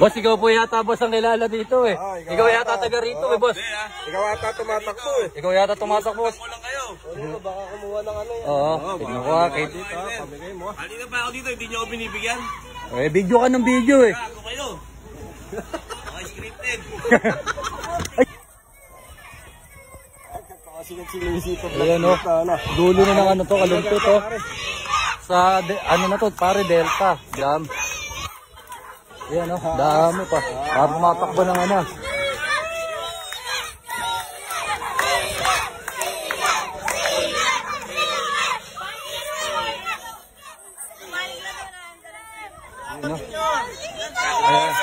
Boss, ikaw po yata boss ang kilala dito eh. Ikaw yata taga rito eh, boss. Ikaw yata tumatakbo eh. Ikaw yata tumatakbo, boss. Baka kumuha ng ano yan. Oo, tignan ko ha. Pamigay mo. Halika pa ako dito, hindi nyo ako binibigyan. Eh, video ka ng video eh. Ako kayo. Okay, scripted. Kasi nagsinisito. Ayan o, dulo na ng ano to, kalumpit o. Sa, ano na to, pare Delta, dam. Ayan o, dami pa. Parang matakbo ng ano. Ayan o. Ayan.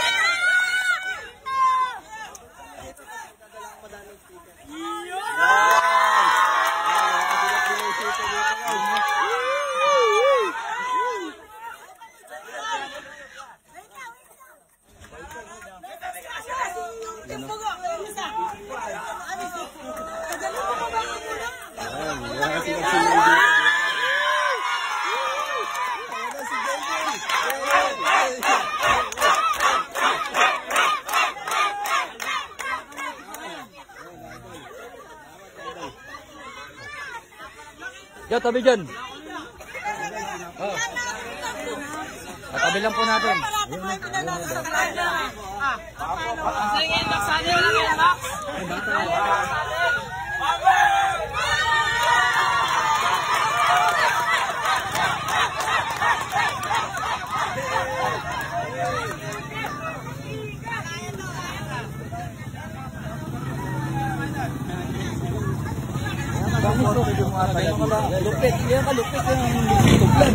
Yo, tabi dyan. Oh. Tabi lang po natin. Sige, nagsali lang yan, Max. Lupit, yan ka lupit yung tuglan.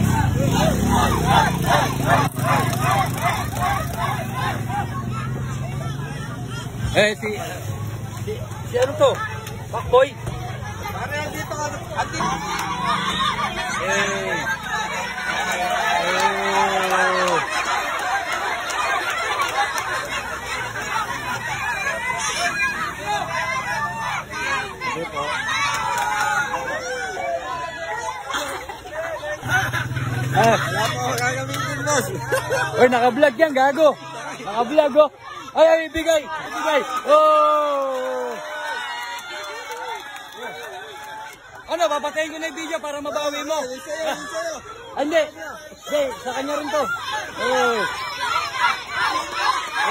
Eh si ano to? Pakboy. Pare, dito ka. Andito. Wala po ako gagamitin, boss. Oy, naka-vlog yan, gago. Naka-vlog oh. Ay, ibigay. Ibigay. Oh! Ano, papatayin ko na yung video para mabawi mo. Hindi. Hindi, sa kanya rin to. Oh.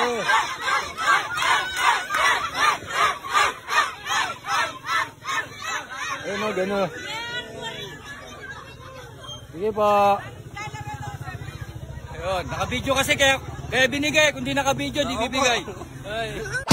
Oh. Ayun o, gano'n. Sige pa. Ayun, naka-video kasi kaya binigay. Kung di naka-video, di bibigay. Ay.